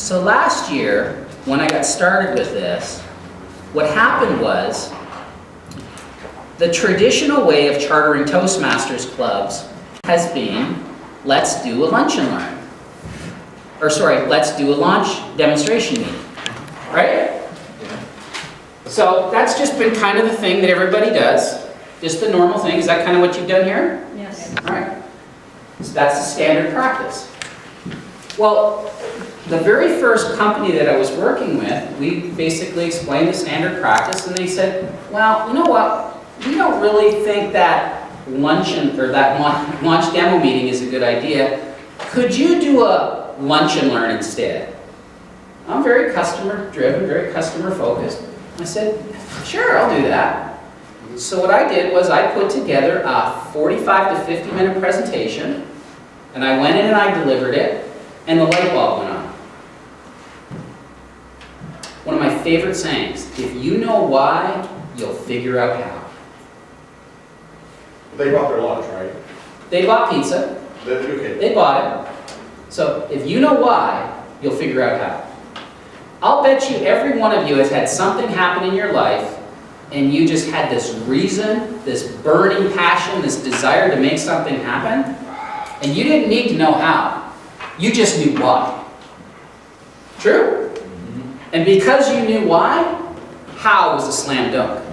So last year, when I got started with this, what happened was the traditional way of chartering Toastmasters clubs has been, let's do a lunch and learn. Or sorry, let's do a launch demonstration meeting, right? So that's just been kind of the thing that everybody does, just the normal thing. Is that kind of what you've done here? Yes. All right. So that's the standard practice. Well, the very first company that I was working with, we basically explained the standard practice, and they said, well, you know what? We don't really think that luncheon or that launch demo meeting is a good idea. Could you do a lunch and learn instead? I'm very customer driven, very customer focused. I said, sure, I'll do that. So what I did was I put together a 45 to 50 minute presentation, and I went in and I delivered it, and the light bulb went on. One of my favorite sayings, if you know why, you'll figure out how. They brought their lunch, right? They bought pizza. Okay. They bought it. So if you know why, you'll figure out how. I'll bet you every one of you has had something happen in your life, and you just had this reason, this burning passion, this desire to make something happen, and you didn't need to know how. You just knew why. True? And because you knew why, how was a slam dunk.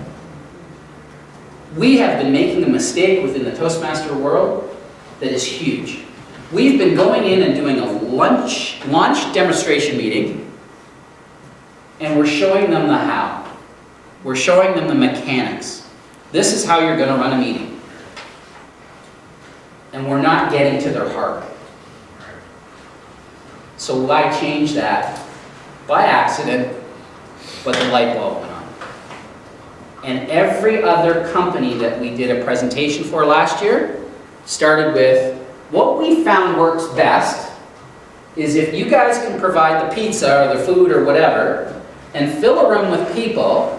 We have been making a mistake within the Toastmaster world that is huge. We've been going in and doing a launch demonstration meeting, and we're showing them the how. We're showing them the mechanics. This is how you're going to run a meeting. And we're not getting to their heart. So why change that? By accident, but the light bulb went on. And every other company that we did a presentation for last year started with, what we found works best is if you guys can provide the pizza or the food or whatever and fill a room with people,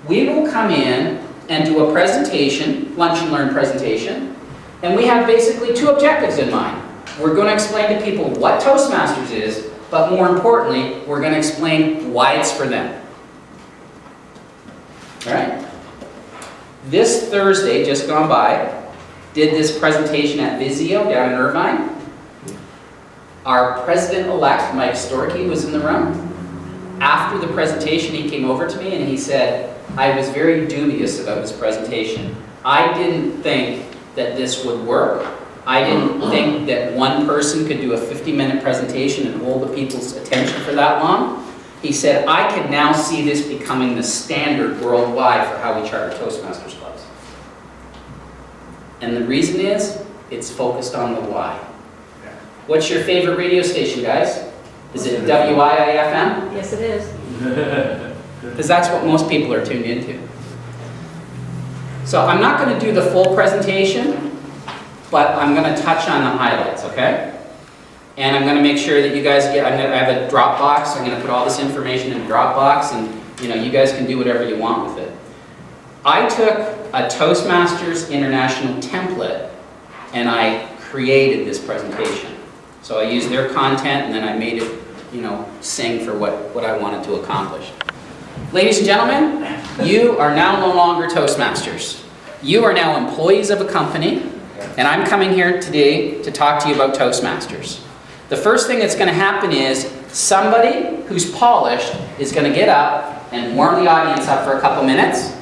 we will come in and do a presentation, lunch and learn presentation, and we have basically two objectives in mind. We're going to explain to people what Toastmasters is, but more importantly, we're going to explain why it's for them. All right? This Thursday, just gone by, did this presentation at Vizio down in Irvine. Our president-elect, Mike Storkey, was in the room. After the presentation, he came over to me and he said, I was very dubious about this presentation. I didn't think that this would work. I didn't think that one person could do a 50-minute presentation and hold the people's attention for that long. He said, I can now see this becoming the standard worldwide for how we charter Toastmasters clubs. And the reason is, it's focused on the why. What's your favorite radio station, guys? Is it WIIFM? Yes, it is. Because that's what most people are tuned into. So I'm not going to do the full presentation, but I'm going to touch on the highlights, okay? And I'm going to make sure that you guys get, I have a Dropbox, I'm going to put all this information in Dropbox, and you guys can do whatever you want with it. I took a Toastmasters International template, and I created this presentation. So I used their content, and then I made it, sing for what I wanted to accomplish. Ladies and gentlemen, you are now no longer Toastmasters. You are now employees of a company, and I'm coming here today to talk to you about Toastmasters. The first thing that's going to happen is somebody who's polished is going to get up and warm the audience up for a couple minutes,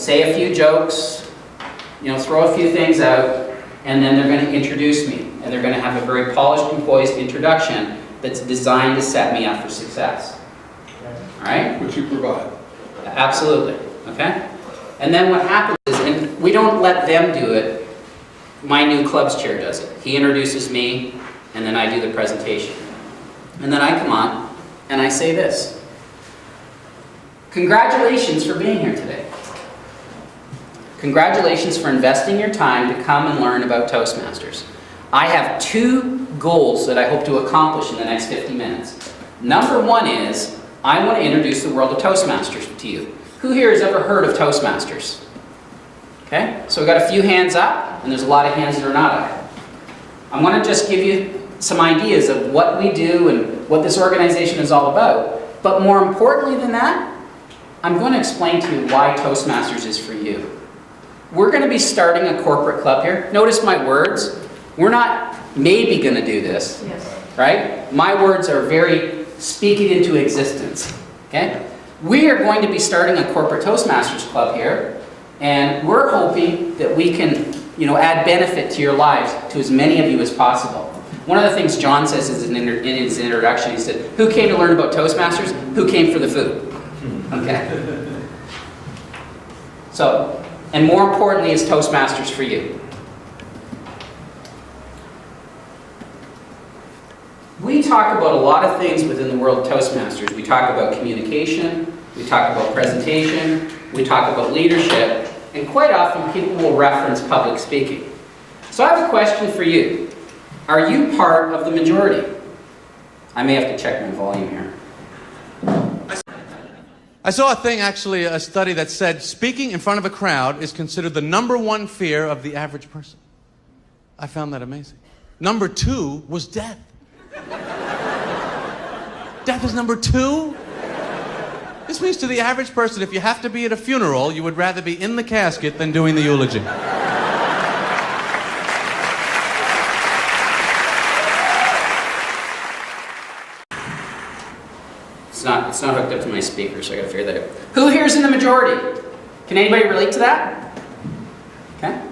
say a few jokes, throw a few things out, and then they're going to introduce me. And they're going to have a very polished and poised introduction that's designed to set me up for success. All right? Which you provide. Absolutely. Okay? And then what happens is, and we don't let them do it, my new clubs chair does it. He introduces me, and then I do the presentation. And then I come on, and I say this. Congratulations for being here today. Congratulations for investing your time to come and learn about Toastmasters. I have two goals that I hope to accomplish in the next 50 minutes. Number one is, I want to introduce the world of Toastmasters to you. Who here has ever heard of Toastmasters? Okay, so we've got a few hands up, and there's a lot of hands that are not up. I'm going to just give you some ideas of what we do and what this organization is all about. But more importantly than that, I'm going to explain to you why Toastmasters is for you. We're going to be starting a corporate club here. Notice my words. We're not maybe going to do this, right? My words are very speaking into existence, okay? We are going to be starting a corporate Toastmasters club here, and we're hoping that we can, add benefit to your lives, to as many of you as possible. One of the things John says in his introduction, he said, who came to learn about Toastmasters? Who came for the food? Okay? So, and more importantly, is Toastmasters for you. We talk about a lot of things within the world of Toastmasters. We talk about communication, we talk about presentation, we talk about leadership, and quite often people will reference public speaking. So I have a question for you. Are you part of the majority? I may have to check my volume here. I saw a thing, actually, a study that said speaking in front of a crowd is considered the #1 fear of the average person. I found that amazing. Number 2 was death. Death is number 2? This means to the average person, if you have to be at a funeral, you would rather be in the casket than doing the eulogy. It's not hooked up to my speaker, so I gotta figure that out. Who here is in the majority? Can anybody relate to that? Okay.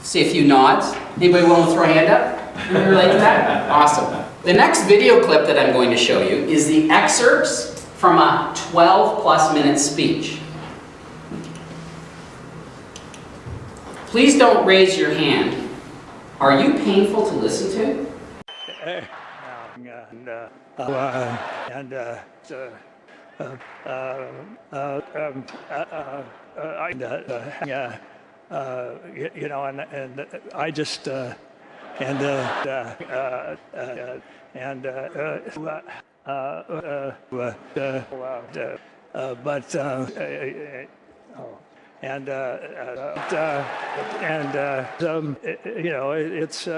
See a few nods. Anybody willing to throw a hand up? Anybody relate to that? Awesome. The next video clip that I'm going to show you is the excerpts from a 12+ minute speech. Please don't raise your hand. Are you painful to listen to? I just it's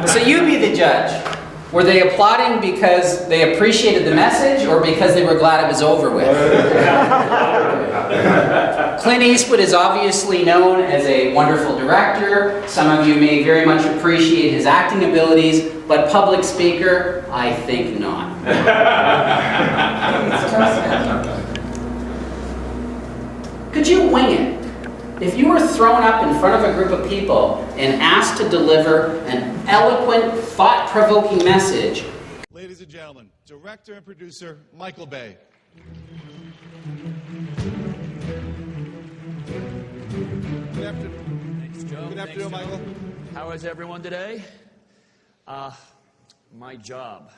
So you be the judge. Were they applauding because they appreciated the message or because they were glad it was over with? Clint Eastwood is obviously known as a wonderful director. Some of you may very much appreciate his acting abilities, but public speaker, I think not. Could you wing it? If you were thrown up in front of a group of people and asked to deliver an eloquent, thought-provoking message. Ladies and gentlemen, director and producer Michael Bay. Good afternoon. Thanks, Joe. Good afternoon, Michael. How is everyone today? My job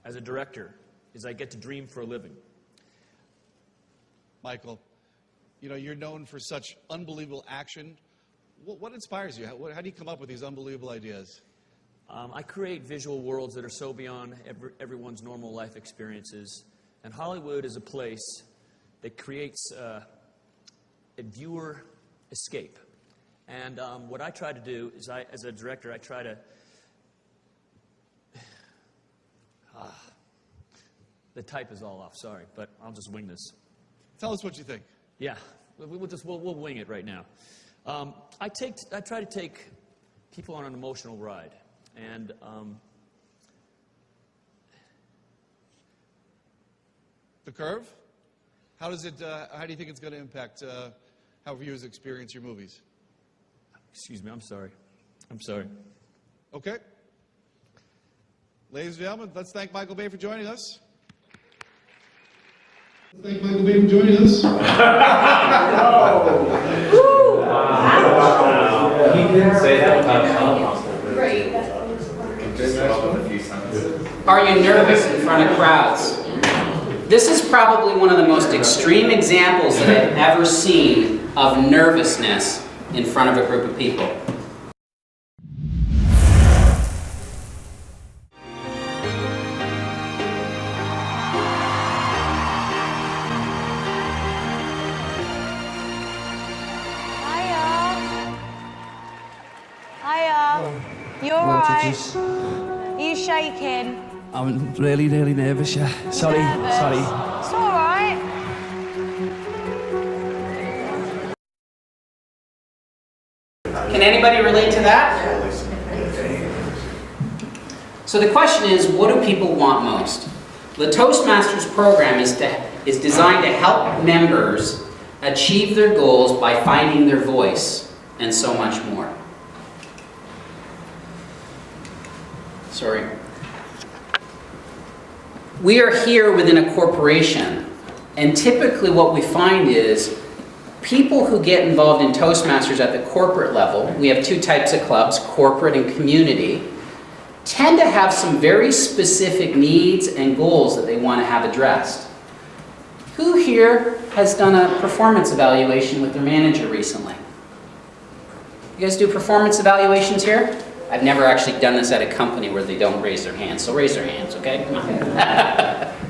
as a director is I get to dream for a living. Michael, you know, you're known for such unbelievable action. What inspires you? How do you come up with these unbelievable ideas? I create visual worlds that are so beyond everyone's normal life experiences. And Hollywood is a place that creates a viewer escape. And what I try to do is, as a director, I try to... the type is all off, sorry, but I'll just wing this. Tell us what you think. Yeah, we'll wing it right now. I try to take people on an emotional ride, and The Curve? How do you think it's going to impact how viewers experience your movies? excuse me, I'm sorry. Okay. Ladies and gentlemen, let's thank Michael Bay for joining us. Thank Michael Bay for joining us. He didn't say that without Great. just up with a few sentences. Are you nervous in front of crowds? This is probably one of the most extreme examples that I've ever seen of nervousness in front of a group of people. Hiya. You alright? Are you shaking? I'm really nervous, yeah. Sorry. It's alright. Can anybody relate to that? So the question is, what do people want most? The Toastmasters program is designed to help members achieve their goals by finding their voice and so much more. Sorry. We are here within a corporation, and typically what we find is people who get involved in Toastmasters at the corporate level, we have two types of clubs, corporate and community, tend to have some very specific needs and goals that they want to have addressed. Who here has done a performance evaluation with their manager recently? You guys do performance evaluations here? I've never actually done this at a company where they don't raise their hands, so raise their hands, okay? Come on.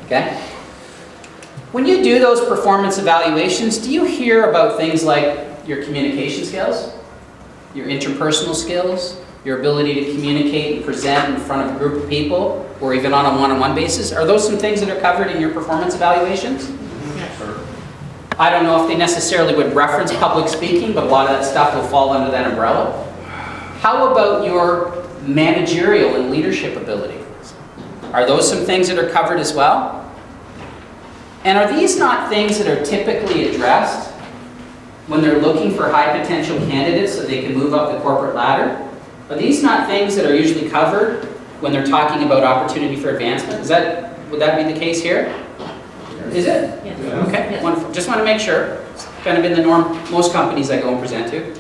Okay? When you do those performance evaluations, do you hear about things like your communication skills, your interpersonal skills, your ability to communicate and present in front of a group of people, or even on a one-on-one basis? Are those some things that are covered in your performance evaluations? Sure. I don't know if they necessarily would reference public speaking, but a lot of that stuff will fall under that umbrella. How about your managerial and leadership ability? Are those some things that are covered as well? And are these not things that are typically addressed when they're looking for high potential candidates so they can move up the corporate ladder? Are these not things that are usually covered when they're talking about opportunity for advancement? Would that be the case here? Is it? Yes. Okay, Yes. wonderful. Just want to make sure. It's kind of been the norm most companies I go and present to.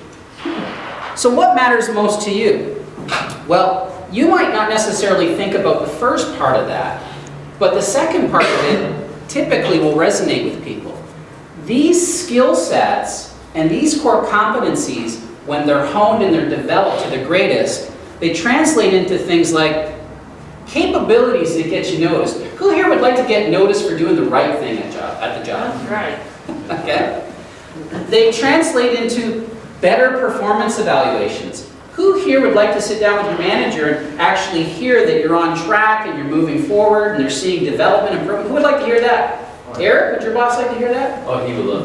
So what matters most to you? Well, you might not necessarily think about the first part of that, but the second part of it typically will resonate with people. These skill sets and these core competencies, when they're honed and they're developed to the greatest, they translate into things like capabilities that get you noticed. Who here would like to get noticed for doing the right thing at the job? That's right. Okay? They translate into better performance evaluations. Who here would like to sit down with your manager and actually hear that you're on track and you're moving forward and they're seeing development, improvement? Who would like to hear that? Eric, would your boss like to hear that? Oh, he would love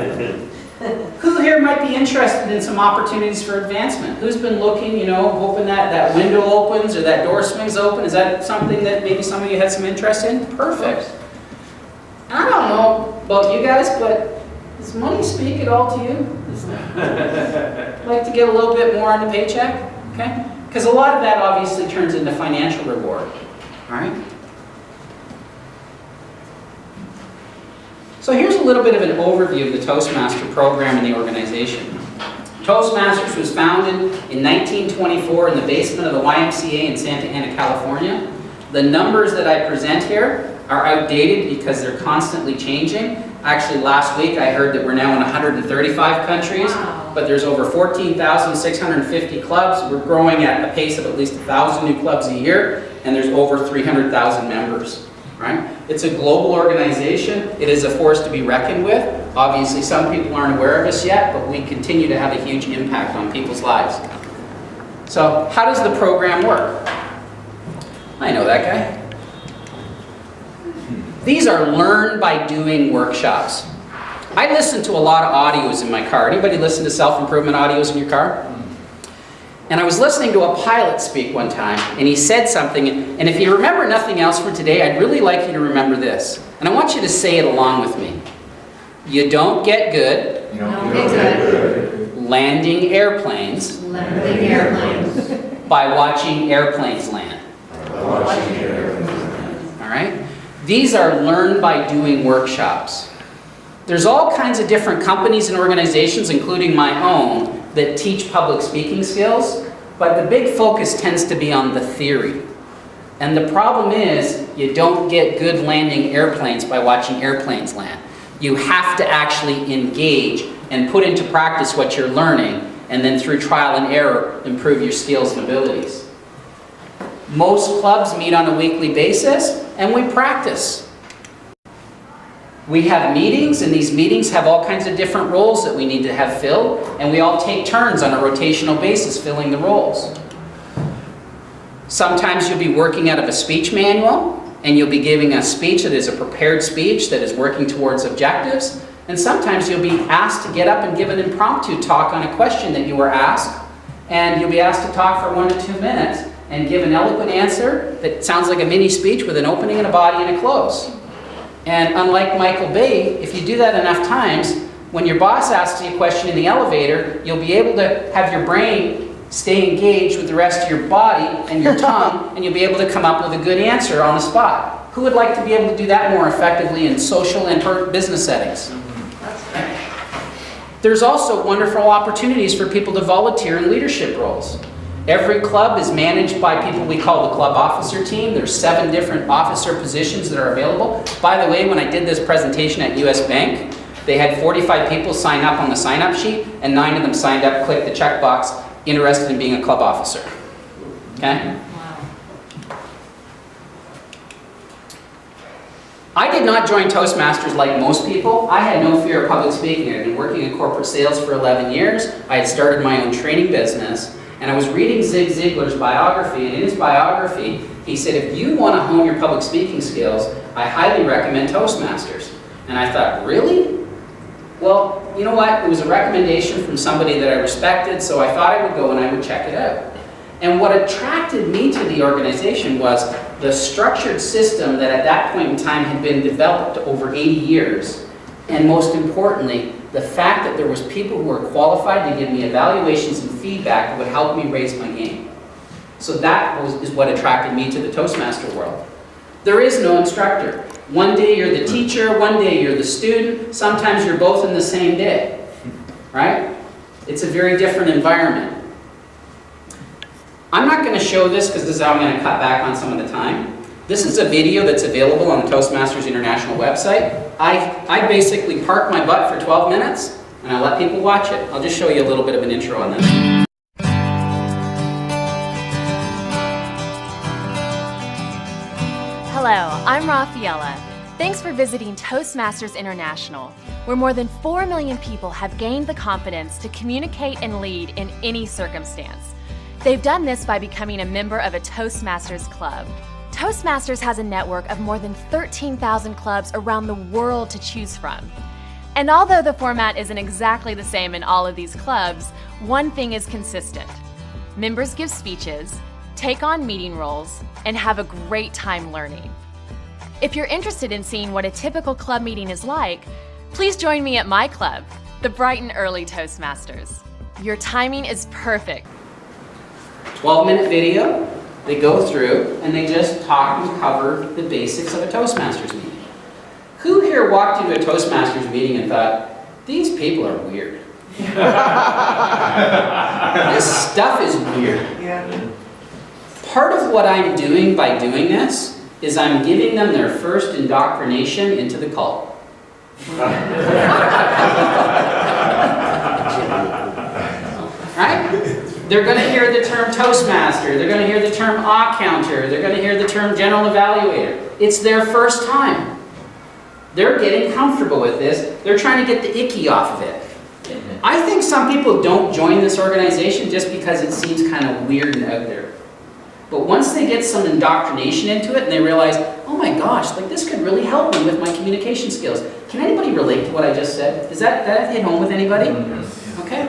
it. Who here might be interested in some opportunities for advancement? Who's been looking, hoping that window opens or that door swings open? Is that something that maybe some of you had some interest in? Perfect. And I don't know about you guys, but does money speak at all to you? Like to get a little bit more on the paycheck? Okay? Because a lot of that obviously turns into financial reward. All right? So here's a little bit of an overview of the Toastmaster program and the organization. Toastmasters was founded in 1924 in the basement of the YMCA in Santa Ana, California. The numbers that I present here are outdated because they're constantly changing. Actually, last week I heard that we're now in 135 countries, but there's over 14,650 clubs. We're growing at a pace of at least 1,000 new clubs a year, and there's over 300,000 members. Right? It's a global organization. It is a force to be reckoned with. Obviously, some people aren't aware of us yet, but we continue to have a huge impact on people's lives. So, how does the program work? I know that guy. These are learn by doing workshops. I listen to a lot of audios in my car. Anybody listen to self-improvement audios in your car? And I was listening to a pilot speak one time, and he said something, and if you remember nothing else from today, I'd really like you to remember this. And I want you to say it along with me. You don't get good, landing airplanes, by watching airplanes land. All right? These are learn by doing workshops. There's all kinds of different companies and organizations, including my own, that teach public speaking skills, but the big focus tends to be on the theory. And the problem is, you don't get good landing airplanes by watching airplanes land. You have to actually engage and put into practice what you're learning, and then through trial and error, improve your skills and abilities. Most clubs meet on a weekly basis, and we practice. We have meetings, and these meetings have all kinds of different roles that we need to have filled, and we all take turns on a rotational basis filling the roles. Sometimes you'll be working out of a speech manual, and you'll be giving a speech that is a prepared speech that is working towards objectives, and sometimes you'll be asked to get up and give an impromptu talk on a question that you were asked, and you'll be asked to talk for 1 to 2 minutes and give an eloquent answer that sounds like a mini speech with an opening and a body and a close. And unlike Michael Bay, if you do that enough times, when your boss asks you a question in the elevator, you'll be able to have your brain stay engaged with the rest of your body and your tongue, and you'll be able to come up with a good answer on the spot. Who would like to be able to do that more effectively in social and business settings? There's also wonderful opportunities for people to volunteer in leadership roles. Every club is managed by people we call the club officer team. There's 7 different officer positions that are available. By the way, when I did this presentation at US Bank, they had 45 people sign up on the sign-up sheet, and 9 of them signed up, clicked the checkbox, interested in being a club officer. Okay? I did not join Toastmasters like most people. I had no fear of public speaking. I had been working in corporate sales for 11 years. I had started my own training business. And I was reading Zig Ziglar's biography, and in his biography, he said, if you want to hone your public speaking skills, I highly recommend Toastmasters. And I thought, really? Well, you know what? It was a recommendation from somebody that I respected, so I thought I would go and I would check it out. And what attracted me to the organization was the structured system that at that point in time had been developed over 80 years. And most importantly, the fact that there was people who were qualified to give me evaluations and feedback that would help me raise my game. So that is what attracted me to the Toastmaster world. There is no instructor. One day you're the teacher, one day you're the student, sometimes you're both in the same day, right? It's a very different environment. I'm not going to show this because this is how I'm going to cut back on some of the time. This is a video that's available on the Toastmasters International website. I basically park my butt for 12 minutes and I let people watch it. I'll just show you a little bit of an intro on this. Hello, I'm Rafaela. Thanks for visiting Toastmasters International, where more than 4 million people have gained the confidence to communicate and lead in any circumstance. They've done this by becoming a member of a Toastmasters club. Toastmasters has a network of more than 13,000 clubs around the world to choose from. And although the format isn't exactly the same in all of these clubs, one thing is consistent. Members give speeches, take on meeting roles, and have a great time learning. If you're interested in seeing what a typical club meeting is like, please join me at my club, the Bright and Early Toastmasters. Your timing is perfect. 12-minute video. They go through and they just talk and cover the basics of a Toastmasters meeting. Who here walked into a Toastmasters meeting and thought, these people are weird? This stuff is weird. Part of what I'm doing by doing this is I'm giving them their first indoctrination into the cult. Right? They're going to hear the term Toastmaster, they're going to hear the term counter, they're going to hear the term general evaluator. It's their first time. They're getting comfortable with this. They're trying to get the icky off of it. I think some people don't join this organization just because it seems kind of weird and out there. But once they get some indoctrination into it and they realize, oh my gosh, like this could really help me with my communication skills. Can anybody relate to what I just said? Does that hit home with anybody? Okay.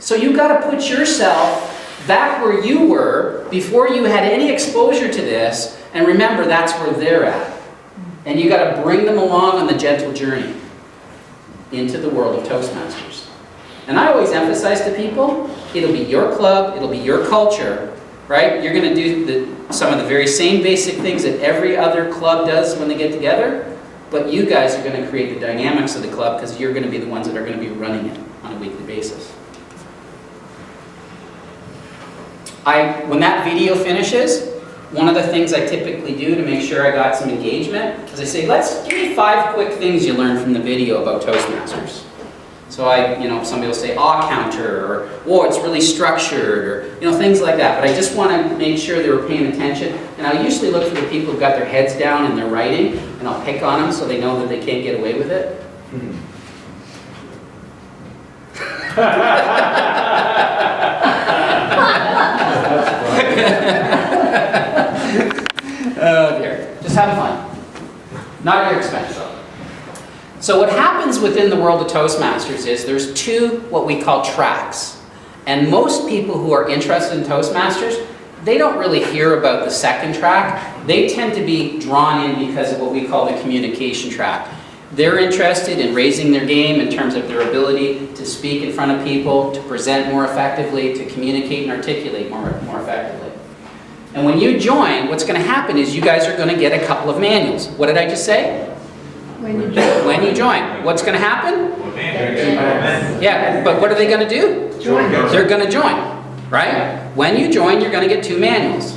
So you've got to put yourself back where you were before you had any exposure to this, and remember that's where they're at. And you've got to bring them along on the gentle journey into the world of Toastmasters. And I always emphasize to people, it'll be your club, it'll be your culture, right? You're going to do some of the very same basic things that every other club does when they get together, but you guys are going to create the dynamics of the club because you're going to be the ones that are going to be running it on a weekly basis. When that video finishes, one of the things I typically do to make sure I got some engagement is I say, give me 5 quick things you learned from the video about Toastmasters. So somebody will say, counter, or, it's really structured, or, things like that. But I just want to make sure they were paying attention. And I usually look for the people who've got their heads down and they're writing, and I'll pick on them so they know that they can't get away with it. Oh dear. Just have fun. Not at your expense, though. So what happens within the world of Toastmasters is there's 2 what we call tracks. And most people who are interested in Toastmasters, they don't really hear about the second track. They tend to be drawn in because of what we call the communication track. They're interested in raising their game in terms of their ability to speak in front of people, to present more effectively, to communicate and articulate more effectively. And when you join, what's going to happen is you guys are going to get a couple of manuals. What did I just say? When you join. What's going to happen? Yeah, but what are they going to do? Join. They're going to join, right? When you join, you're going to get 2 manuals.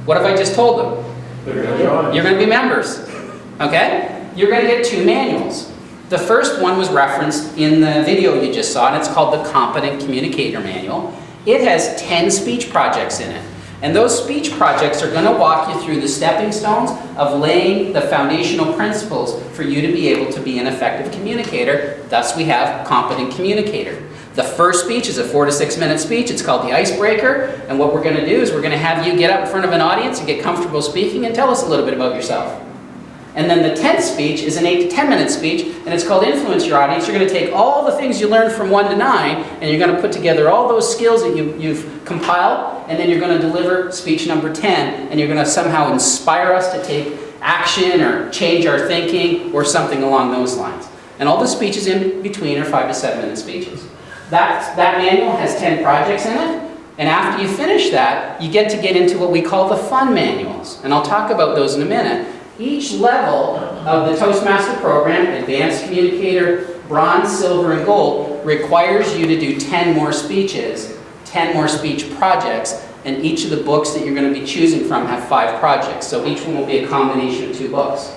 What have I just told them? They're going to join. You're going to be members, okay? You're going to get 2 manuals. The first one was referenced in the video you just saw, and it's called the Competent Communicator Manual. It has 10 speech projects in it. And those speech projects are going to walk you through the stepping stones of laying the foundational principles for you to be able to be an effective communicator. Thus, we have Competent Communicator. The first speech is a 4 to 6 minute speech. It's called the icebreaker. And what we're going to do is we're going to have you get up in front of an audience and get comfortable speaking and tell us a little bit about yourself. And then the 10th speech is an 8 to 10 minute speech, and it's called Influence Your Audience. You're going to take all the things you learned from 1 to 9, and you're going to put together all those skills that you've compiled, and then you're going to deliver speech number 10, and you're going to somehow inspire us to take action or change our thinking or something along those lines. And all the speeches in between are 5 to 7 minute speeches. That manual has 10 projects in it, and after you finish that, you get into what we call the fun manuals. And I'll talk about those in a minute. Each level of the Toastmaster program, Advanced Communicator, Bronze, Silver, and Gold, requires you to do 10 more speeches, 10 more speech projects, and each of the books that you're going to be choosing from have 5 projects. So each one will be a combination of 2 books.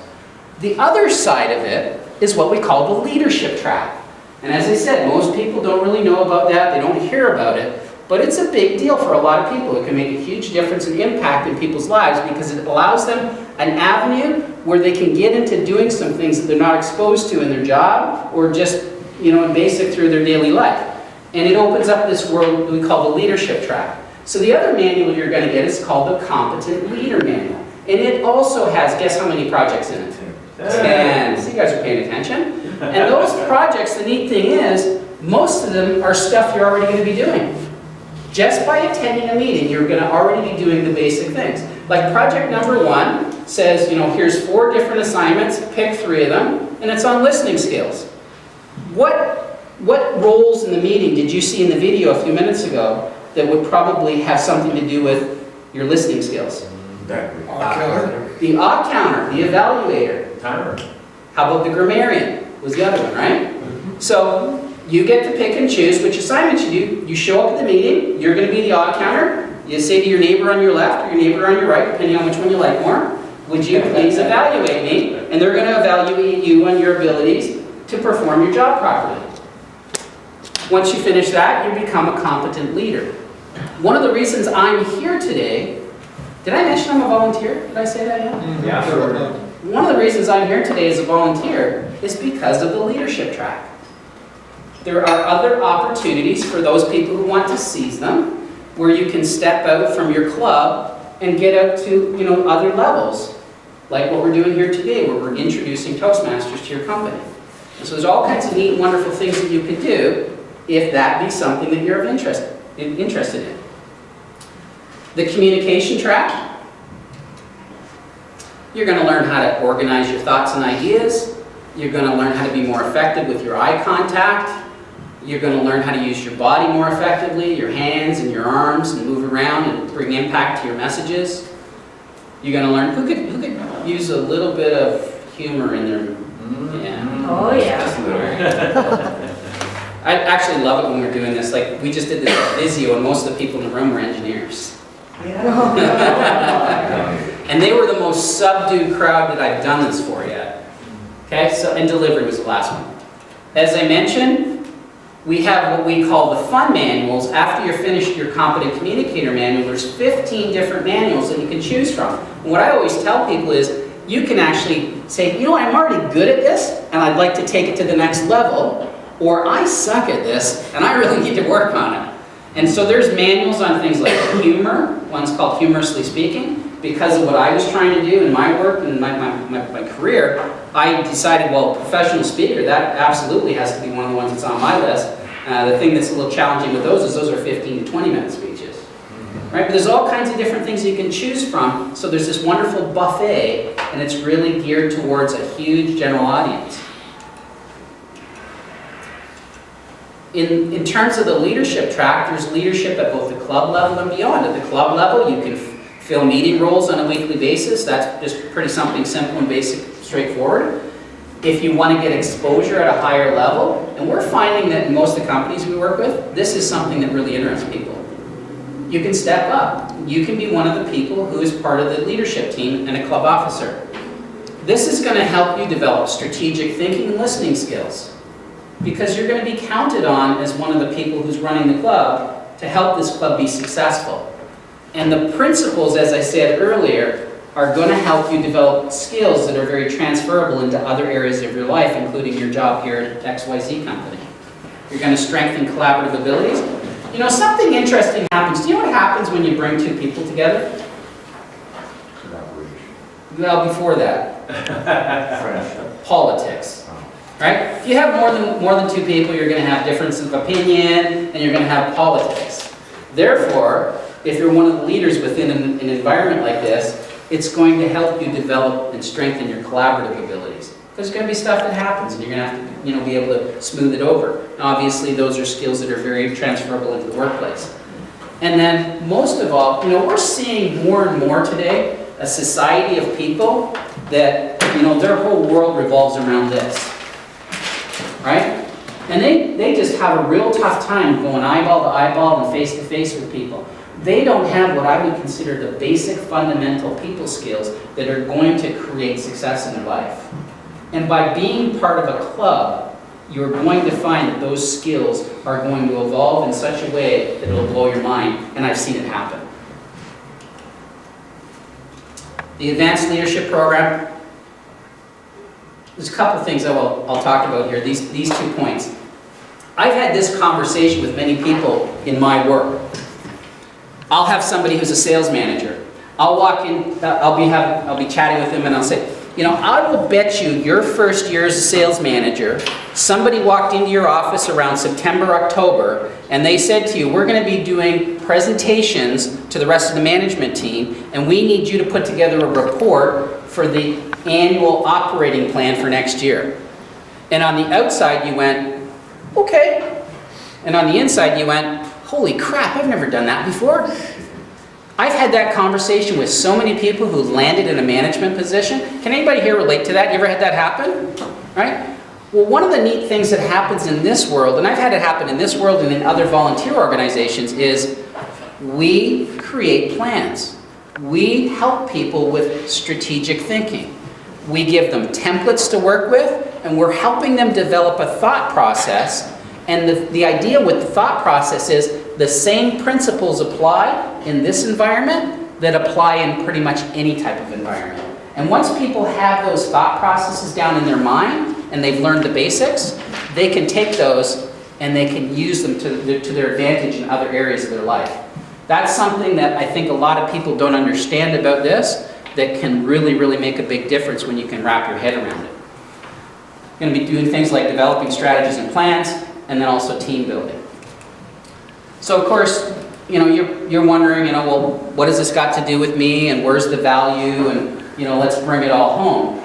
The other side of it is what we call the leadership track. And as I said, most people don't really know about that. They don't hear about it. But it's a big deal for a lot of people. It can make a huge difference and impact in people's lives because it allows them an avenue where they can get into doing some things that they're not exposed to in their job or just, in basic through their daily life. And it opens up this world we call the leadership track. So the other manual you're going to get is called the Competent Leader Manual. And it also has, guess how many projects in it? 10. So you guys are paying attention. And those projects, the neat thing is, most of them are stuff you're already going to be doing. Just by attending a meeting, you're going to already be doing the basic things. Like project number 1 says, here's 4 different assignments, pick 3 of them, and it's on listening skills. What roles in the meeting did you see in the video a few minutes ago that would probably have something to do with your listening skills? The odd counter, the evaluator. Timer. How about the grammarian? Was the other one, right? So you get to pick and choose which assignments you do. You show up at the meeting, you're going to be the odd counter. You say to your neighbor on your left or your neighbor on your right, depending on which one you like more, would you please evaluate me? And they're going to evaluate you on your abilities to perform your job properly. Once you finish that, you become a competent leader. One of the reasons I'm here today, did I mention I'm a volunteer? Did I say that yet? Yeah, sure. One of the reasons I'm here today as a volunteer is because of the leadership track. There are other opportunities for those people who want to seize them, where you can step out from your club and get out to other levels, like what we're doing here today, where we're introducing Toastmasters to your company. And so there's all kinds of neat and wonderful things that you can do if that be something that you're interested in. The communication track. You're going to learn how to organize your thoughts and ideas. You're going to learn how to be more effective with your eye contact. You're going to learn how to use your body more effectively, your hands and your arms, and move around and bring impact to your messages. You're going to learn, who could use a little bit of humor in their, yeah. Oh, yeah. I actually love it when we're doing this. Like, we just did this at Visio, and most of the people in the room were engineers. And they were the most subdued crowd that I've done this for yet. Okay, so, and delivery was the last one. As I mentioned, we have what we call the fun manuals. After you're finished your competent communicator manual, there's 15 different manuals that you can choose from. And what I always tell people is, you can actually say, you know, I'm already good at this, and I'd like to take it to the next level, or I suck at this, and I really need to work on it. And so there's manuals on things like humor. One's called Humorously Speaking. Because of what I was trying to do in my work and my career, I decided, well, professional speaker, that absolutely has to be one of the ones that's on my list. The thing that's a little challenging with those is those are 15 to 20-minute speeches. Right? But there's all kinds of different things you can choose from. So there's this wonderful buffet, and it's really geared towards a huge general audience. In terms of the leadership track, there's leadership at both the club level and beyond. At the club level, you can fill meeting roles on a weekly basis. That's just pretty something simple and basic, straightforward. If you want to get exposure at a higher level, and we're finding that in most of the companies we work with, this is something that really interests people. You can step up. You can be one of the people who is part of the leadership team and a club officer. This is going to help you develop strategic thinking and listening skills, because you're going to be counted on as one of the people who's running the club to help this club be successful. And the principles, as I said earlier, are going to help you develop skills that are very transferable into other areas of your life, including your job here at XYZ company. You're going to strengthen collaborative abilities. You know, something interesting happens. Do you know what happens when you bring two people together? Well, before that. Politics. Right? If you have more than two people, you're going to have differences of opinion, and you're going to have politics. Therefore, if you're one of the leaders within an environment like this, it's going to help you develop and strengthen your collaborative abilities. There's going to be stuff that happens, and you're going to have to, be able to smooth it over. And obviously, those are skills that are very transferable into the workplace. And then, most of all, we're seeing more and more today a society of people that, their whole world revolves around this, right? And they just have a real tough time going eyeball to eyeball and face to face with people. They don't have what I would consider the basic fundamental people skills that are going to create success in their life. And by being part of a club, you're going to find that those skills are going to evolve in such a way that it'll blow your mind, and I've seen it happen. The Advanced Leadership Program, there's a couple things I'll talk about here, these 2 points. I've had this conversation with many people in my work. I'll have somebody who's a sales manager. I'll walk in, I'll be chatting with them, and I'll say, I will bet you your first year as a sales manager, somebody walked into your office around September, October, and they said to you, we're going to be doing presentations to the rest of the management team, and we need you to put together a report for the annual operating plan for next year. And on the outside you went, okay. And on the inside you went, holy crap, I've never done that before. I've had that conversation with so many people who landed in a management position. Can anybody here relate to that? You ever had that happen? Right? Well, one of the neat things that happens in this world, and I've had it happen in this world and in other volunteer organizations, is we create plans. We help people with strategic thinking. We give them templates to work with, and we're helping them develop a thought process. And the idea with the thought process is the same principles apply in this environment that apply in pretty much any type of environment. And once people have those thought processes down in their mind, and they've learned the basics, they can take those and they can use them to their advantage in other areas of their life. That's something that I think a lot of people don't understand about this, that can really, really make a big difference when you can wrap your head around it. You're going to be doing things like developing strategies and plans, and then also team building. So of course, you're wondering, well, what has this got to do with me, and where's the value, and let's bring it all home.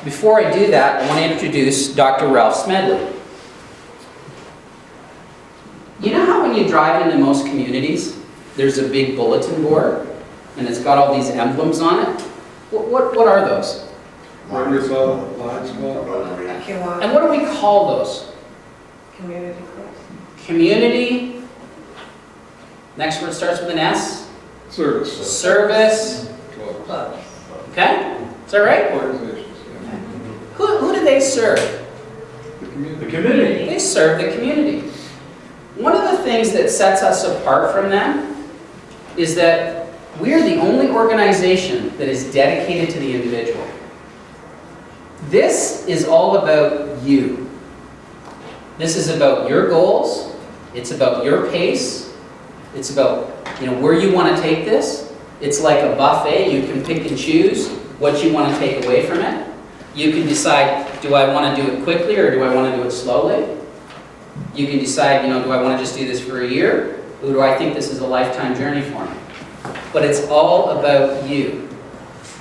Before I do that, I want to introduce Dr. Ralph Smedley. when you drive into most communities, there's a big bulletin board, and it's got all these emblems on it? What are those? Rotary Club, Lions Club. And what do we call those? Community club. Community, next word starts with an S? Service. Service, Club. okay? Is that right? Organizations, yeah. Who do they serve? The community. They serve the community. One of the things that sets us apart from them is that we're the only organization that is dedicated to the individual. This is all about you. This is about your goals. It's about your pace. It's about, where you want to take this. It's like a buffet. You can pick and choose what you want to take away from it. You can decide, do I want to do it quickly or do I want to do it slowly? You can decide, do I want to just do this for a year? Or do I think this is a lifetime journey for me? But it's all about you.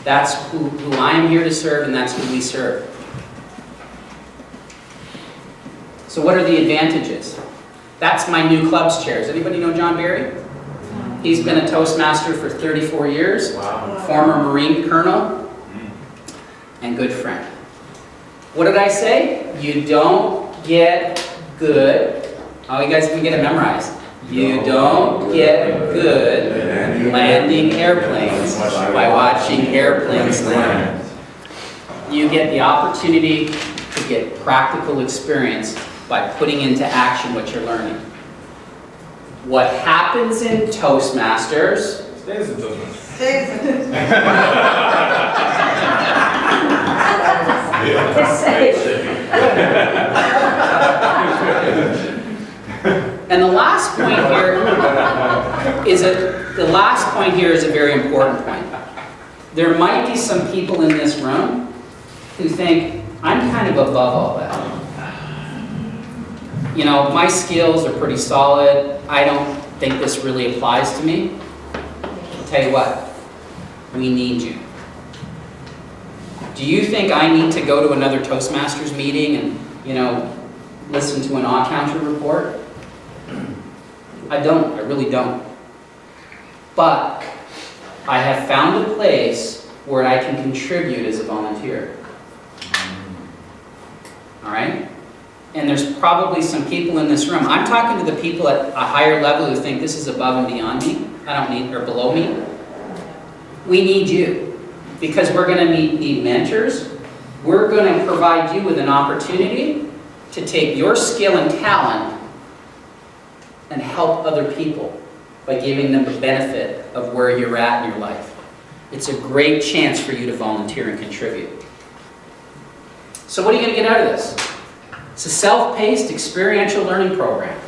That's who I'm here to serve, and that's who we serve. So what are the advantages? That's my new club's chair. Does anybody know John Barry? He's been a Toastmaster for 34 years. Wow. Former Marine Colonel and good friend. What did I say? You don't get good. Oh, you guys can get it memorized. You don't get good landing airplanes by watching airplanes land. You get the opportunity to get practical experience by putting into action what you're learning. What happens in Toastmasters Stays in Toastmasters. and the last point here is a very important point. There might be some people in this room who think, I'm kind of above all that. My skills are pretty solid. I don't think this really applies to me. I'll tell you what, we need you. Do you think I need to go to another Toastmasters meeting and, listen to an on-counter report? I don't, I really don't. But I have found a place where I can contribute as a volunteer. All right? And there's probably some people in this room. I'm talking to the people at a higher level who think this is above and beyond me. I don't need, or below me. We need you. Because we're going to need mentors. We're going to provide you with an opportunity to take your skill and talent and help other people by giving them the benefit of where you're at in your life. It's a great chance for you to volunteer and contribute. So what are you going to get out of this? It's a self-paced, experiential learning program.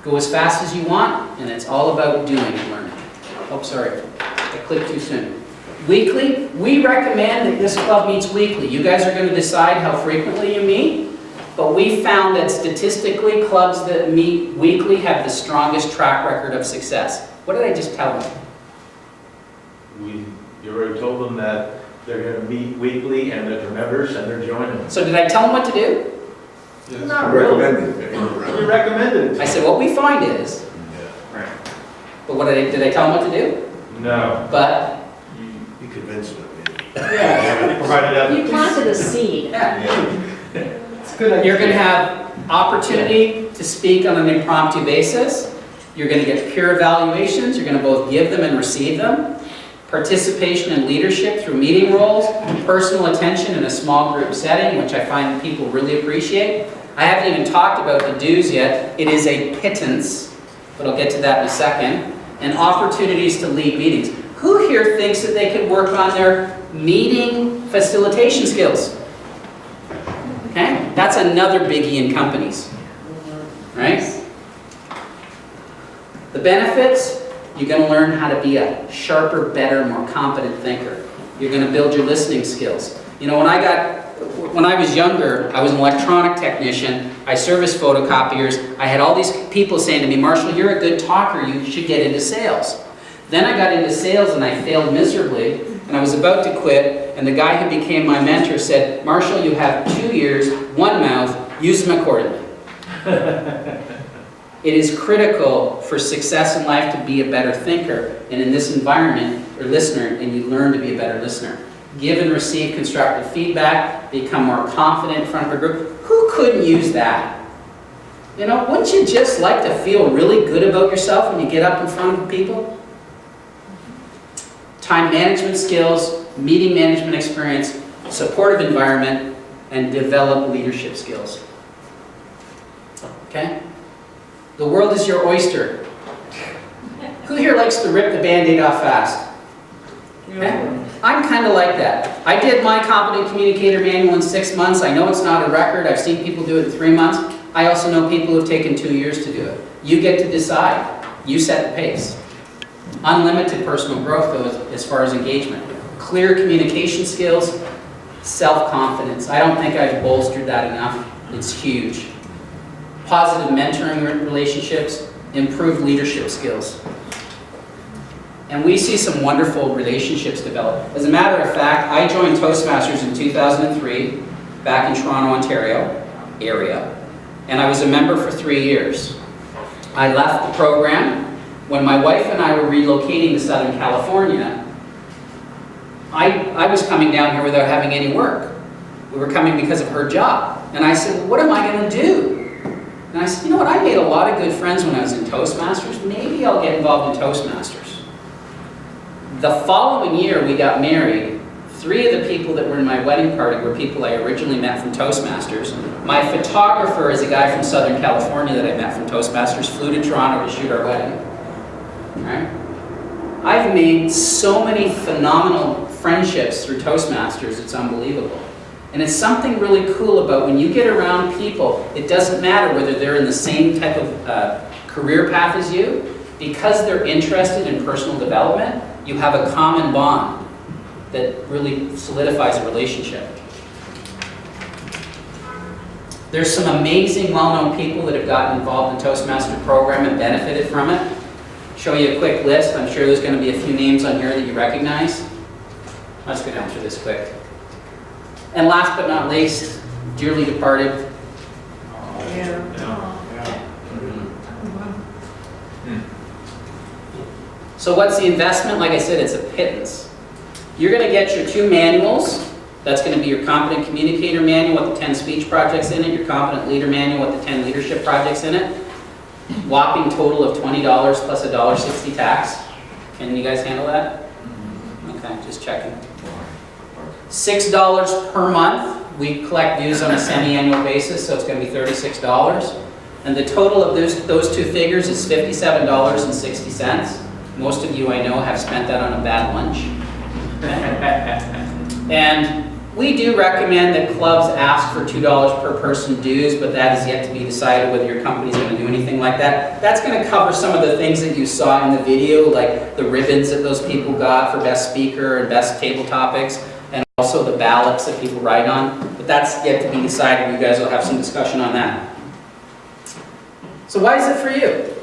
Go as fast as you want, and it's all about doing and learning. Oh, sorry, I clicked too soon. Weekly, we recommend that this club meets weekly. You guys are going to decide how frequently you meet, but we found that statistically, clubs that meet weekly have the strongest track record of success. What did I just tell them? You already told them that they're going to meet weekly and that they're members and they're joining. So did I tell them what to do? Yes. Not really. You recommended it. I said, what we find is, but what did I tell them what to do? No. But You convinced them. yeah. Provided that. You planted a seed. It's good. You're going to have opportunity to speak on an impromptu basis. You're going to get peer evaluations. You're going to both give them and receive them. Participation in leadership through meeting roles, personal attention in a small group setting, which I find people really appreciate. I haven't even talked about the dues yet. It is a pittance, but I'll get to that in a second. And opportunities to lead meetings. Who here thinks that they could work on their meeting facilitation skills? Okay, that's another biggie in companies, right? The benefits, you're going to learn how to be a sharper, better, more competent thinker. You're going to build your listening skills. When I was younger, I was an electronic technician. I serviced photocopiers. I had all these people saying to me, Marshall, you're a good talker. You should get into sales. Then I got into sales and I failed miserably. And I was about to quit. And the guy who became my mentor said, Marshall, you have 2 ears, one mouth. Use them accordingly. It is critical for success in life to be a better thinker, and in this environment, or listener, and you learn to be a better listener. Give and receive constructive feedback, become more confident in front of a group. Who couldn't use that? You know, wouldn't you just like to feel really good about yourself when you get up in front of people? Time management skills, meeting management experience, supportive environment, and develop leadership skills. Okay? The world is your oyster. Who here likes to rip the Band-Aid off fast? Okay? I'm kind of like that. I did my Competent Communicator Manual in 6 months. I know it's not a record. I've seen people do it in 3 months. I also know people who have taken 2 years to do it. You get to decide. You set the pace. Unlimited personal growth, though, as far as engagement. Clear communication skills, self-confidence. I don't think I've bolstered that enough. It's huge. Positive mentoring relationships, improved leadership skills. And we see some wonderful relationships develop. As a matter of fact, I joined Toastmasters in 2003, back in Toronto, Ontario area, and I was a member for 3 years. I left the program. When my wife and I were relocating to Southern California, I was coming down here without having any work. We were coming because of her job. And I said, well, what am I going to do? And I said, you know what, I made a lot of good friends when I was in Toastmasters. Maybe I'll get involved in Toastmasters. The following year, we got married. 3 of the people that were in my wedding party were people I originally met from Toastmasters. My photographer is a guy from Southern California that I met from Toastmasters, flew to Toronto to shoot our wedding. All right? I've made so many phenomenal friendships through Toastmasters, it's unbelievable. And it's something really cool about when you get around people, it doesn't matter whether they're in the same type of career path as you, because they're interested in personal development, you have a common bond that really solidifies a relationship. There's some amazing well-known people that have gotten involved in Toastmaster program and benefited from it. Show you a quick list. I'm sure there's going to be a few names on here that you recognize. Let's go down through this quick. And last but not least, dearly departed. So what's the investment? Like I said, it's a pittance. You're going to get your 2 manuals. That's going to be your Competent Communicator Manual with the 10 speech projects in it, your Competent Leader Manual with the 10 leadership projects in it. Whopping total of $20 plus $1.60 tax. Can you guys handle that? Okay, just checking. $6 per month. We collect dues on a semi-annual basis, so it's going to be $36. And the total of those 2 figures is $57.60. Most of you I know have spent that on a bad lunch. And we do recommend that clubs ask for $2 per person dues, but that is yet to be decided whether your company is going to do anything like that. That's going to cover some of the things that you saw in the video, like the ribbons that those people got for best speaker and best table topics, and also the ballots that people write on. But that's yet to be decided. You guys will have some discussion on that. So why is it for you?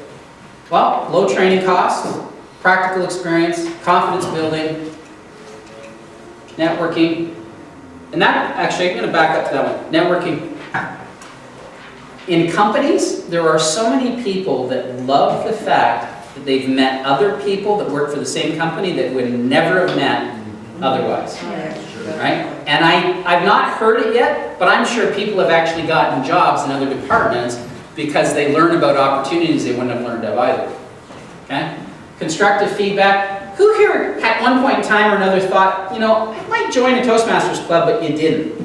Well, low training costs, practical experience, confidence building, networking. And that, actually, I'm going to back up to that one. Networking. In companies, there are so many people that love the fact that they've met other people that work for the same company that would never have met otherwise. Right? And I've not heard it yet, but I'm sure people have actually gotten jobs in other departments because they learn about opportunities they wouldn't have learned of either. Okay? Constructive feedback. Who here at one point in time or another thought, you know, I might join a Toastmasters club, but you didn't?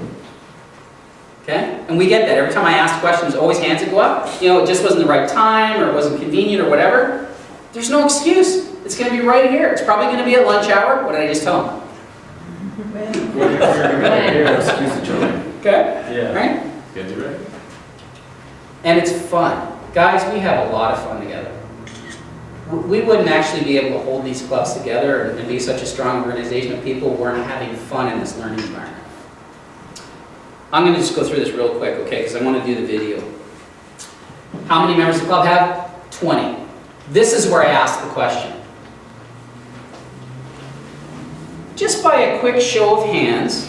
Okay? And we get that. Every time I ask questions, always hands would go up. You know, it just wasn't the right time, or it wasn't convenient, or whatever. There's no excuse. It's going to be right here. It's probably going to be at lunch hour. What did I just tell them? Okay? Yeah. Right? Get you ready. And it's fun. Guys, we have a lot of fun together. We wouldn't actually be able to hold these clubs together and be such a strong organization if people weren't having fun in this learning environment. I'm going to just go through this real quick, okay, because I want to do the video. How many members of the club have? 20. This is where I ask the question. Just by a quick show of hands,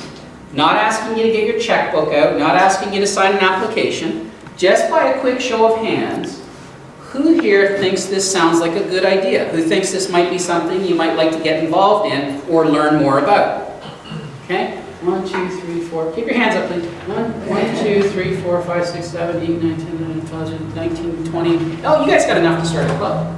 not asking you to get your checkbook out, not asking you to sign an application, just by a quick show of hands, Who here thinks this sounds like a good idea? Who thinks this might be something you might like to get involved in or learn more about? Okay? 1, 2, 3, 4. Keep your hands up, please. 1, 2, 3, 4, 5, 6, 7, 8, 9, 10, 11, 12, 19, 20. Oh, you guys got enough to start a club.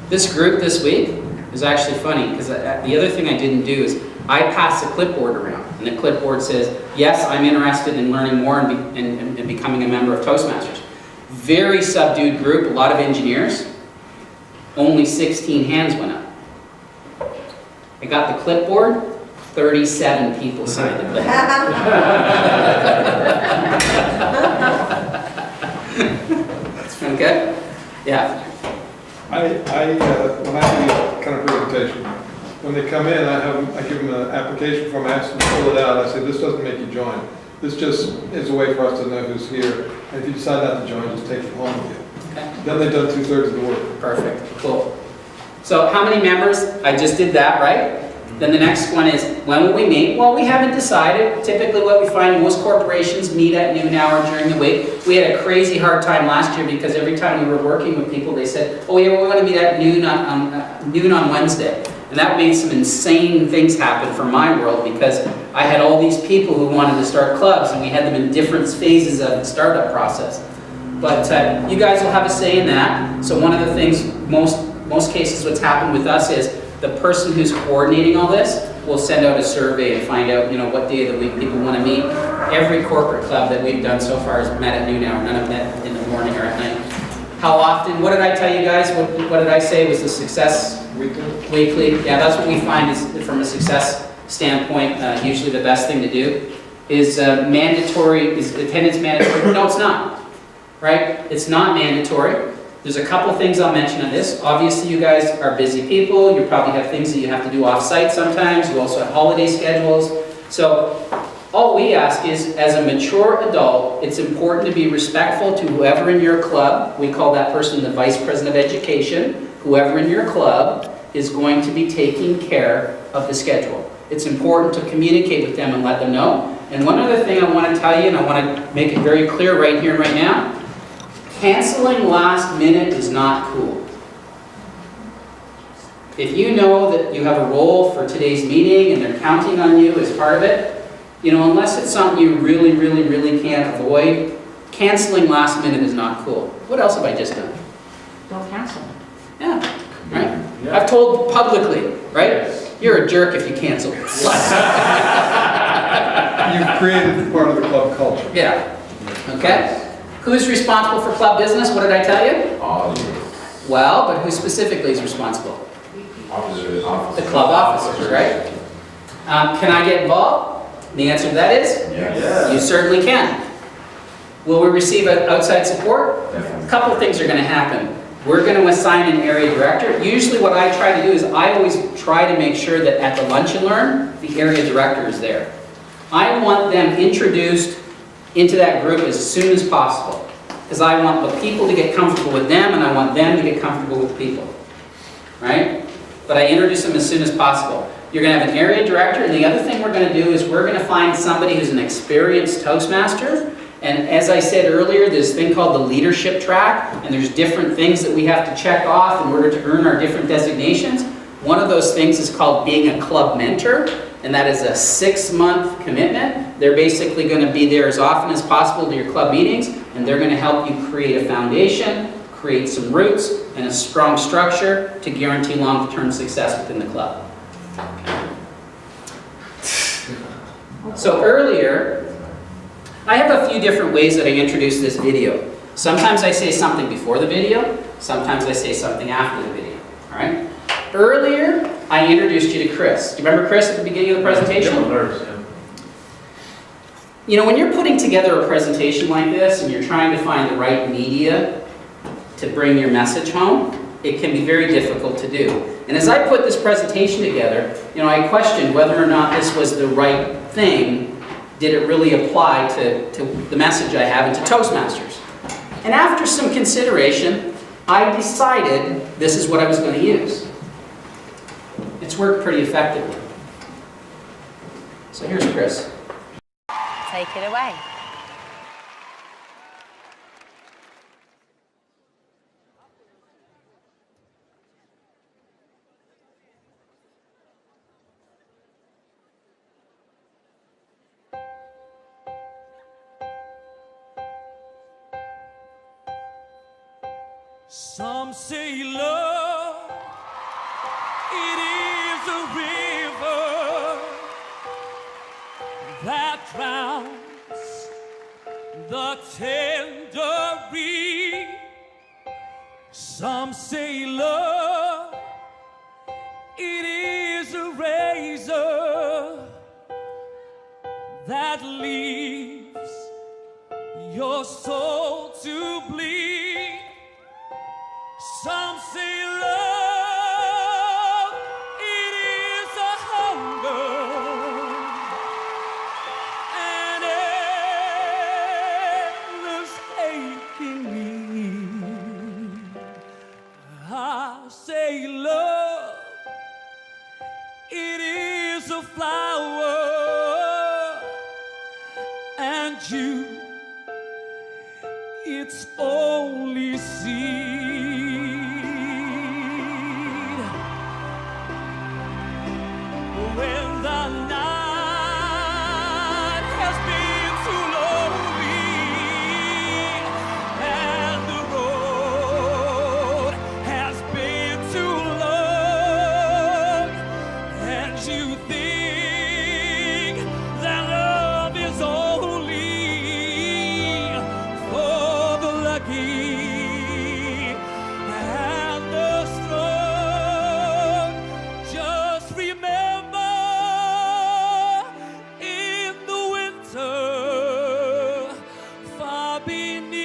This group this week is actually funny because the other thing I didn't do is I passed a clipboard around, and the clipboard says, yes, I'm interested in learning more and becoming a member of Toastmasters. Very subdued group, a lot of engineers. Only 16 hands went up. I got the clipboard, 37 people signed the clipboard. Okay? Yeah. When I do this kind of presentation, when they come in, I give them an application form, I ask them to fill it out. I say, this doesn't make you join. This just is a way for us to know who's here. And if you decide not to join, just take it home with you. Okay. Then they've done 2/3 of the work. Perfect. Cool. So how many members? I just did that, right? Then the next one is, when will we meet? Well, we haven't decided. Typically what we find, most corporations meet at noon hour during the week. We had a crazy hard time last year because every time we were working with people, they said, oh yeah, we want to meet at noon on Wednesday. And that made some insane things happen for my world because I had all these people who wanted to start clubs and we had them in different phases of the startup process. But you guys will have a say in that. So one of the things, most cases what's happened with us is the person who's coordinating all this will send out a survey and find out, what day of the week people want to meet. Every corporate club that we've done so far has met at noon hour. None have met in the morning or at night. How often? What did I tell you guys? What did I say was the success? Weekly. Yeah, that's what we find is from a success standpoint. Usually the best thing to do is mandatory. Is attendance mandatory? No, it's not. Right? It's not mandatory. There's a couple things I'll mention on this. Obviously, you guys are busy people. You probably have things that you have to do off-site sometimes. You also have holiday schedules. So all we ask is, as a mature adult, it's important to be respectful to whoever in your club. We call that person the Vice President of Education. Whoever in your club is going to be taking care of the schedule. It's important to communicate with them and let them know. And one other thing I want to tell you, and I want to make it very clear right here and right now, canceling last minute is not cool. If you know that you have a role for today's meeting and they're counting on you as part of it, unless it's something you really, really, really can't avoid, canceling last minute is not cool. What else have I just done? Don't cancel. Yeah, right? Yeah. I've told publicly, right? Yes. You're a jerk if you cancel. You've created part of the club culture. Yeah. Okay? Who's responsible for club business? What did I tell you? All Well, but who specifically is responsible? officers. The club officers, right? Can I get involved? The answer to that is? Yes. You certainly can. Will we receive outside support? Definitely. A couple of things are going to happen. We're going to assign an area director. Usually what I try to do is I always try to make sure that at the Lunch and Learn, the area director is there. I want them introduced into that group as soon as possible. Because I want the people to get comfortable with them and I want them to get comfortable with people. Right? But I introduce them as soon as possible. You're going to have an area director, and the other thing we're going to do is we're going to find somebody who's an experienced Toastmaster. And as I said earlier, there's a thing called the leadership track, and there's different things that we have to check off in order to earn our different designations. One of those things is called being a club mentor, and that is a 6-month commitment. They're basically going to be there as often as possible to your club meetings, and they're going to help you create a foundation, create some roots, and a strong structure to guarantee long-term success within the club. So earlier, I have a few different ways that I introduce this video. Sometimes I say something before the video, sometimes I say something after the video, all right? Earlier, I introduced you to Chris. Do you remember Chris at the beginning of the presentation? When you're putting together a presentation like this and you're trying to find the right media to bring your message home, it can be very difficult to do. And as I put this presentation together, I questioned whether or not this was the right thing. Did it really apply to the message I have into Toastmasters? And after some consideration, I decided this is what I was going to use. It's worked pretty effectively. So here's Chris. Take it away. Some say love, it is a river that drowns the tender reed. Some say love, it is a razor that leaves your soul to bleed. Some say love, it is a hunger, an endless aching need. I say love, it is a flower, and you, its only seed. When the night has been too lonely and the road has been too long, and you think that love is only for the lucky and the strong, just remember, in the winter, far beneath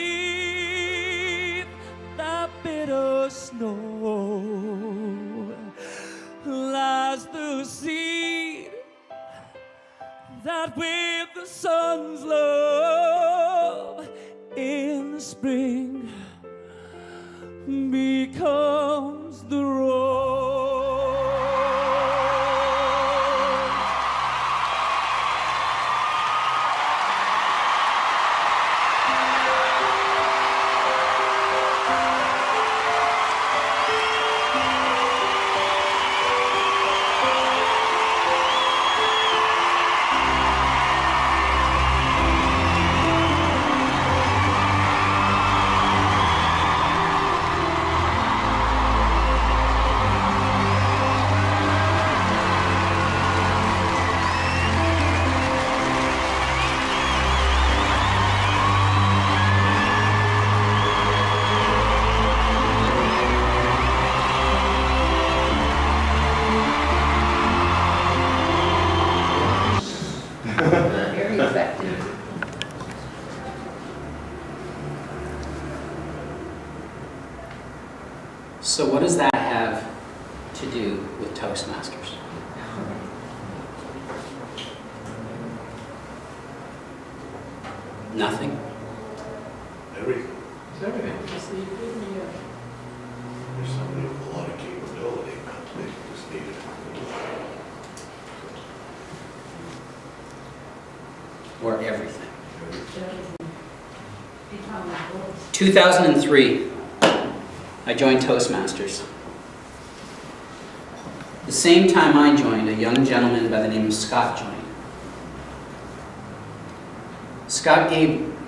the bitter snow, lies the seed that with the sun's love in the spring becomes the rose. Very effective. So what does that have to do with Toastmasters? Nothing. Everything. Everything. There's somebody with a lot of capability, but they just need it. Or everything. 2003, I joined Toastmasters. The same time I joined, a young gentleman by the name of Scott joined. Scott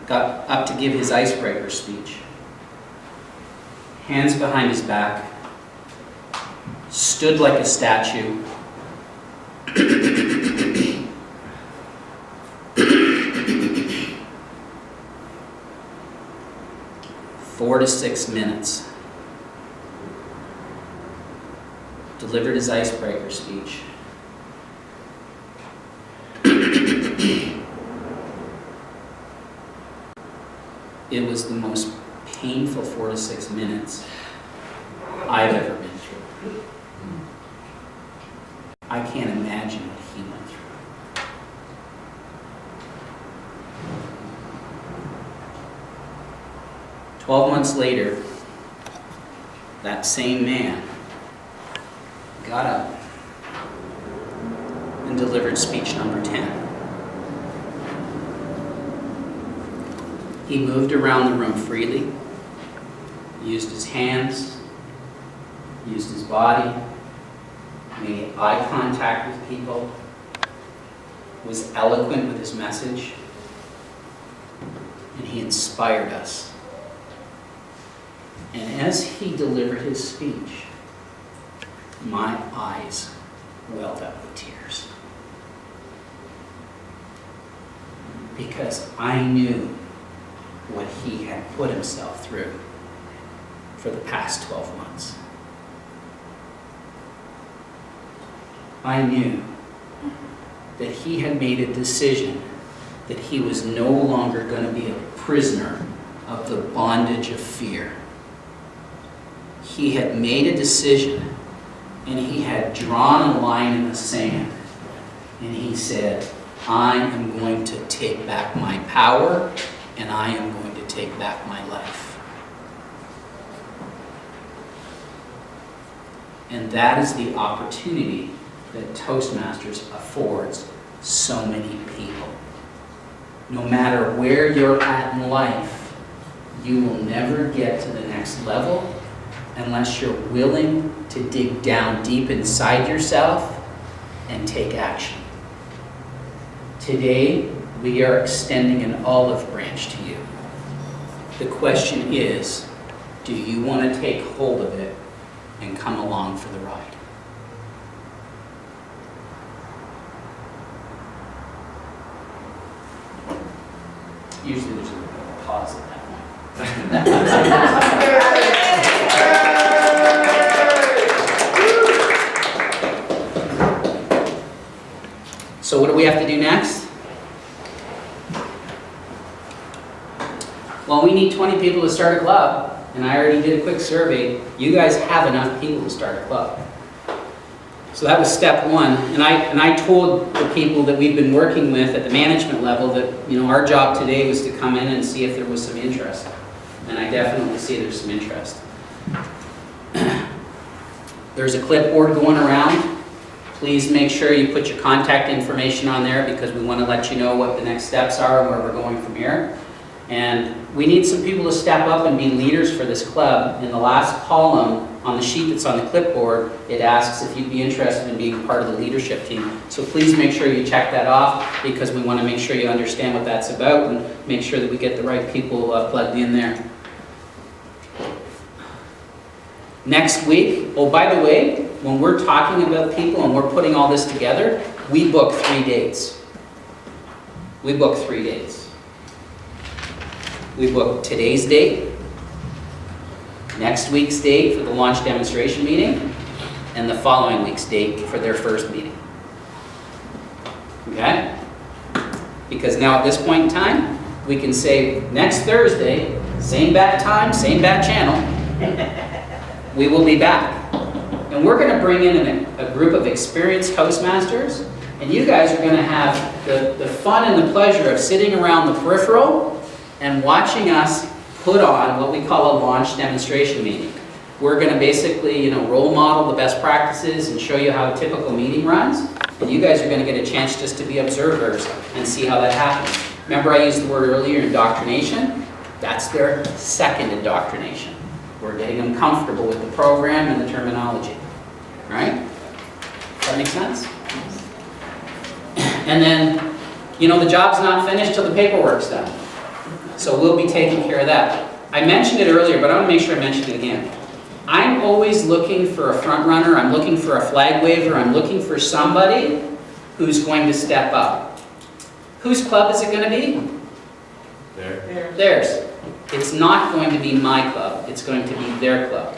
got up to give his icebreaker speech. Hands behind his back, stood like a statue, 4 to 6 minutes. Delivered his icebreaker speech. It was the most painful 4 to 6 minutes I've ever been through. I can't imagine what he went through. "12 months later, that same man got up and delivered speech number 10. He moved around the room freely, used his hands, used his body, made eye contact with people, was eloquent with his message, and he inspired us. And as he delivered his speech, my eyes welled up with tears. Because I knew what he had put himself through for the past 12 months. I knew that he had made a decision that he was no longer going to be a prisoner of the bondage of fear. He had made a decision, and he had drawn a line in the sand, and he said, I am going to take back my power, and I am going to take back my life. And that is the opportunity that Toastmasters affords so many people. No matter where you're at in life, you will never get to the next level unless you're willing to dig down deep inside yourself and take action. Today, we are extending an olive branch to you. The question is, do you want to take hold of it and come along for the ride? Usually there's a little bit of a pause at that point. So what do we have to do next? Well, we need 20 people to start a club, and I already did a quick survey. You guys have enough people to start a club. So that was step one, and I told the people that we've been working with at the management level that, you know, our job today was to come in and see if there was some interest, and I definitely see there's some interest. There's a clipboard going around. Please make sure you put your contact information on there because we want to let you know what the next steps are and where we're going from here. And we need some people to step up and be leaders for this club. In the last column on the sheet that's on the clipboard, it asks if you'd be interested in being part of the leadership team. So please make sure you check that off because we want to make sure you understand what that's about and make sure that we get the right people plugged in there. Next week, oh, by the way, when we're talking about people and we're putting all this together, we book 3 dates. We book 3 dates. We book today's date, next week's date for the launch demonstration meeting, and the following week's date for their first meeting. Okay? Because now at this point in time, we can say next Thursday, same bat time, same bat channel, we will be back. And we're going to bring in a group of experienced Toastmasters, and you guys are going to have the fun and the pleasure of sitting around the peripheral and watching us put on what we call a launch demonstration meeting. We're going to basically, you know, role model the best practices and show you how a typical meeting runs, and you guys are going to get a chance just to be observers and see how that happens. Remember I used the word earlier, indoctrination? That's their second indoctrination. We're getting them comfortable with the program and the terminology. Right? Does that make sense? And then, you know, the job's not finished till the paperwork's done. So we'll be taking care of that. I mentioned it earlier, but I want to make sure I mention it again. I'm always looking for a front runner. I'm looking for a flag waver. I'm looking for somebody who's going to step up. Whose club is it going to be? Theirs. It's not going to be my club. It's going to be their club.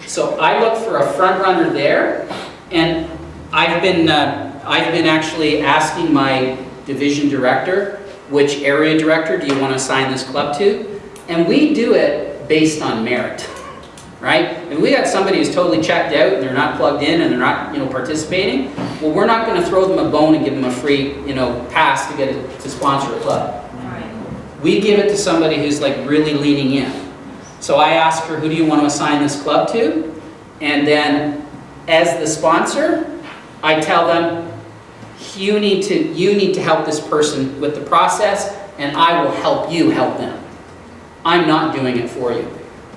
So I look for a front runner there, and I've been actually asking my division director, which area director do you want to assign this club to? And we do it based on merit, right? And we got somebody who's totally checked out and they're not plugged in and they're not, you know, participating. Well, we're not going to throw them a bone and give them a free, you know, pass to get it to sponsor a club. We give it to somebody who's like really leaning in. So I ask her, who do you want to assign this club to? And then as the sponsor, I tell them, you need to help this person with the process, and I will help you help them. I'm not doing it for you.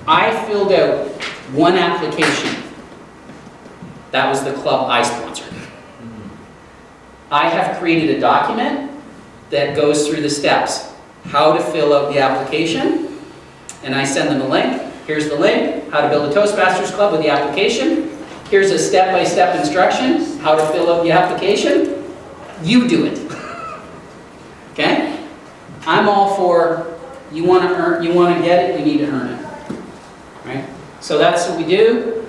I filled out one application. That was the club I sponsored. I have created a document that goes through the steps. How to fill out the application, and I send them a link. Here's the link, how to build a Toastmasters club with the application. Here's a step-by-step instruction, how to fill out the application. You do it. Okay? I'm all for, you want to earn, you want to get it, you need to earn it. Right? So that's what we do.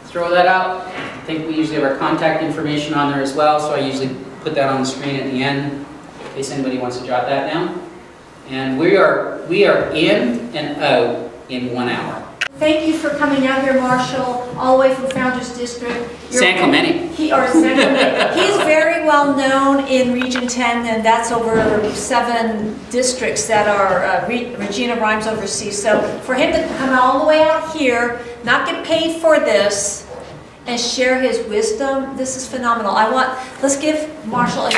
Throw that out. I think we usually have our contact information on there as well, so I usually put that on the screen at the end in case anybody wants to jot that down. And we are in and out in 1 hour. Thank you for coming out here, Marshall, all the way from Founders District. San Clemente. He's very well known in Region 10, and that's over 7 districts that are Regina Rhymes oversees. So for him to come all the way out here, not get paid for this, and share his wisdom, this is phenomenal. Let's give Marshall a